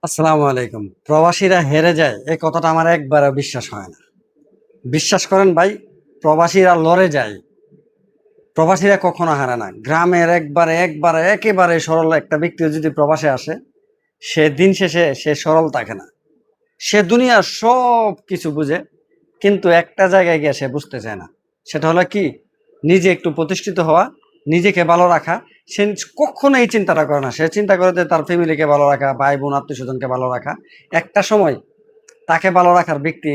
আসসালামু আলাইকুম। প্রবাসীরা হেরে যায় এই কথাটা আমার একবারও বিশ্বাস হয় না। বিশ্বাস করেন ভাই, প্রবাসীরা লড়ে যায়। প্রবাসীরা কখনো হারে না। গ্রামের একবারে একেবারে সরল একটা ব্যক্তিও যদি প্রবাসে আসে, সে দিন শেষে সে সরল থাকে না। সে দুনিয়ার সব কিছু বুঝে, কিন্তু একটা জায়গায় গিয়ে সে বুঝতে চায় না। সেটা হলো কি? নিজে একটু প্রতিষ্ঠিত হওয়া, নিজেকে ভালো রাখা। সে কখনো এই চিন্তাটা করে না। সে চিন্তা করে যে তার ফ্যামিলিকে ভালো রাখা, ভাই বোন আত্মীয়-স্বজনকে ভালো রাখা। একটা সময় তাকে ভালো রাখার ব্যক্তি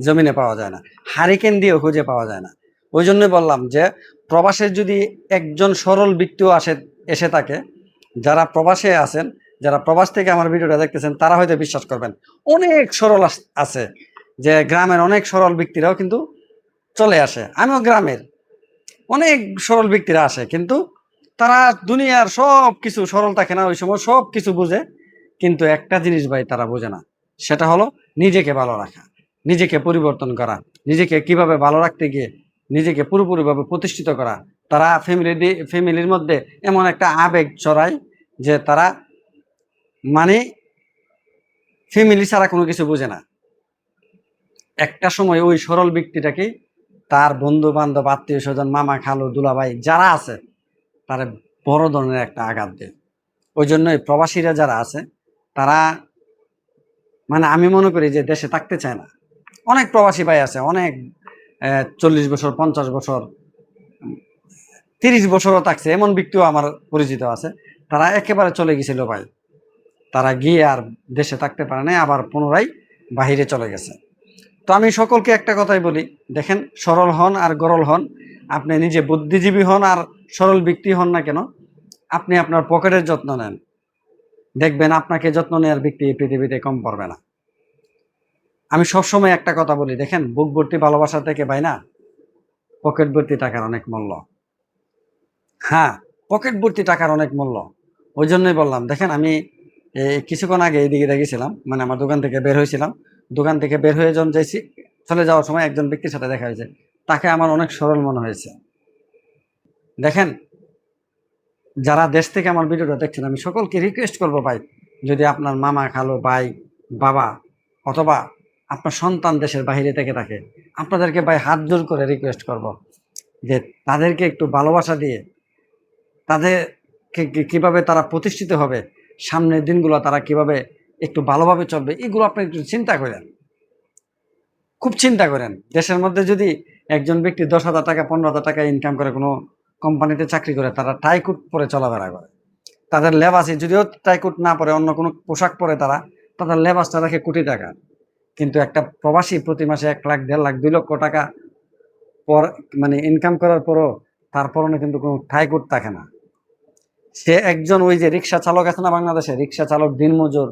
জমিনে পাওয়া যায় না। হারিকেন দিয়েও খুঁজে পাওয়া যায় না। ওই জন্যই বললাম যে প্রবাসের যদি একজন সরল ব্যক্তিও এসে থাকে, যারা প্রবাসে আছেন, যারা প্রবাস থেকে আমার ভিডিওটা দেখতেছেন, তারা হয়তো বিশ্বাস করবেন। অনেক সরল আছে, যে গ্রামের অনেক সরল ব্যক্তিরাও কিন্তু চলে আসে। আমিও গ্রামের অনেক সরল ব্যক্তিরা আসে, কিন্তু তারা দুনিয়ার সব কিছু সরল থাকে না, ওই সময় সব কিছু বুঝে। কিন্তু একটা জিনিস ভাই তারা বোঝে না, সেটা হলো নিজেকে ভালো রাখা, নিজেকে পরিবর্তন করা, নিজেকে কিভাবে ভালো রাখতে গিয়ে নিজেকে পুরোপুরিভাবে প্রতিষ্ঠিত করা। তারা ফ্যামিলির মধ্যে এমন একটা আবেগ চড়ায় যে তারা মানে ফ্যামিলি ছাড়া কোনো কিছু বোঝে না। একটা সময় ওই সরল ব্যক্তিটাকে তার বন্ধু বান্ধব আত্মীয় স্বজন মামা খালু দুলাভাই যারা আছে তারা বড় ধরনের একটা আঘাত দেয়। ওই জন্যই প্রবাসীরা যারা আছে তারা আমি মনে করি যে দেশে থাকতে চায় না। অনেক প্রবাসী ভাই আছে, অনেক 40 বছর 50 বছর 30 বছরও থাকছে, এমন ব্যক্তিও আমার পরিচিত আছে। তারা একেবারে চলে গেছিল ভাই, তারা গিয়ে আর দেশে থাকতে পারে না, আবার পুনরায় বাহিরে চলে গেছে। তো আমি সকলকে একটা কথাই বলি, দেখেন, সরল হন আর গরল হন, আপনি নিজে বুদ্ধিজীবী হন আর সরল ব্যক্তি হন না কেন, আপনি আপনার পকেটের যত্ন নেন, দেখবেন আপনাকে যত্ন নেওয়ার ব্যক্তি এই পৃথিবীতে কম পড়বে না। আমি সবসময় একটা কথা বলি, দেখেন, বুক ভর্তি ভালোবাসা থেকে ভাই না, পকেট ভর্তি টাকার অনেক মূল্য। হ্যাঁ, পকেট ভর্তি টাকার অনেক মূল্য। ওই জন্যই বললাম, দেখেন, আমি কিছুক্ষণ আগে এইদিকে দেখেছিলাম, আমার দোকান থেকে বের হয়েছিলাম। দোকান থেকে বের হয়ে যখন যাইছি, চলে যাওয়ার সময় একজন ব্যক্তির সাথে দেখা হয়েছে। তাকে আমার অনেক সরল মনে হয়েছে। দেখেন, যারা দেশ থেকে আমার ভিডিওটা দেখছেন, আমি সকলকে রিকোয়েস্ট করবো ভাই, যদি আপনার মামা খালু ভাই বাবা অথবা আপনার সন্তান দেশের বাহিরে থেকে থাকে, আপনাদেরকে ভাই হাত জোর করে রিকোয়েস্ট করব যে তাদেরকে একটু ভালোবাসা দিয়ে, তাদেরকে কিভাবে তারা প্রতিষ্ঠিত হবে, সামনের দিনগুলো তারা কিভাবে একটু ভালোভাবে চলবে, এগুলো আপনি একটু চিন্তা করেন, খুব চিন্তা করেন। দেশের মধ্যে যদি একজন ব্যক্তি 10,000 টাকা 15,000 টাকা ইনকাম করে, কোনো কোম্পানিতে চাকরি করে, তারা টাইকুট পরে চলাফেরা করে, তাদের লেবাসে যদিও টাইকুট না পরে অন্য কোনো পোশাক পরে, তাদের লেবাসটা রাখে কোটি টাকা। কিন্তু একটা প্রবাসী প্রতি মাসে 1 লাখ 1.5 লাখ 2 লক্ষ টাকা পর ইনকাম করার পরও তার পরনে কিন্তু কোনো টাইকুট থাকে না। সে একজন, ওই যে রিক্সা চালক আছে না বাংলাদেশে, রিক্সা চালক, দিনমজুর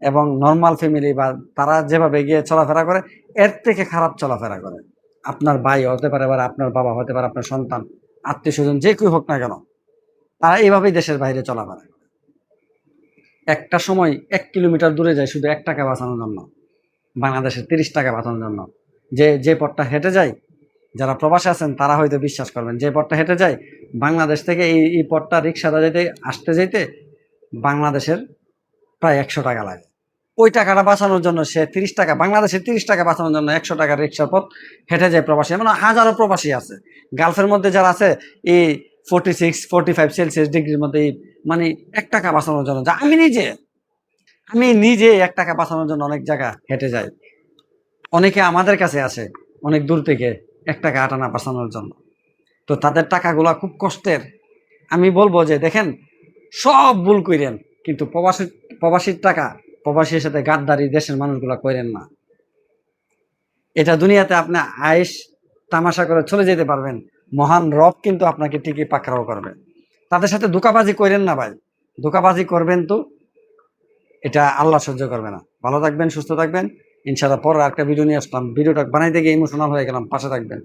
এবং নর্মাল ফ্যামিলি বা তারা যেভাবে গিয়ে চলাফেরা করে, এর থেকে খারাপ চলাফেরা করে। আপনার ভাই হতে পারে, বা আপনার বাবা হতে পারে, আপনার সন্তান, আত্মীয় স্বজন যে কেউ হোক না কেন, তারা এইভাবেই দেশের বাইরে চলাফেরা করে। একটা সময় 1 কিলোমিটার দূরে যায় শুধু 1 টাকা বাঁচানোর জন্য, বাংলাদেশের 30 টাকা বাঁচানোর জন্য। যে পথটা হেঁটে যায়, যারা প্রবাসে আছেন তারা হয়তো বিশ্বাস করবেন, যে পথটা হেঁটে যায় বাংলাদেশ থেকে, এই পথটা রিক্সাটা যেতে আসতে যেতে বাংলাদেশের প্রায় 100 টাকা লাগে। ওই টাকাটা বাঁচানোর জন্য সে 30 টাকা, বাংলাদেশের 30 টাকা বাঁচানোর জন্য 100 টাকার রিক্সার পথ হেঁটে যায় প্রবাসী। হাজারো প্রবাসী আছে গালফের মধ্যে যারা আছে, এই 46 45 সেলসিয়াস ডিগ্রির মধ্যে, 1 টাকা বাঁচানোর জন্য। যা আমি নিজে 1 টাকা বাঁচানোর জন্য অনেক জায়গা হেঁটে যাই। অনেকে আমাদের কাছে আসে অনেক দূর থেকে 1 টাকা আটানা বাঁচানোর জন্য। তো তাদের টাকাগুলা খুব কষ্টের। আমি বলবো যে দেখেন, সব ভুল কইরেন, কিন্তু প্রবাসীর টাকা, প্রবাসীর সাথে গাদ্দারি দেশের মানুষগুলা কইরেন না। এটা দুনিয়াতে আপনি আয়েশ তামাশা করে চলে যেতে পারবেন, মহান রব কিন্তু আপনাকে ঠিকই পাকড়াও করবে। তাদের সাথে ধোঁকাবাজি কইরেন না ভাই, ধোঁকাবাজি করবেন তো এটা আল্লাহ সহ্য করবে না। ভালো থাকবেন, সুস্থ থাকবেন। ইনশাআল্লাহ পরে একটা ভিডিও নিয়ে আসলাম। ভিডিওটা বানাইতে গিয়ে ইমোশনাল হয়ে গেলাম। পাশে থাকবেন।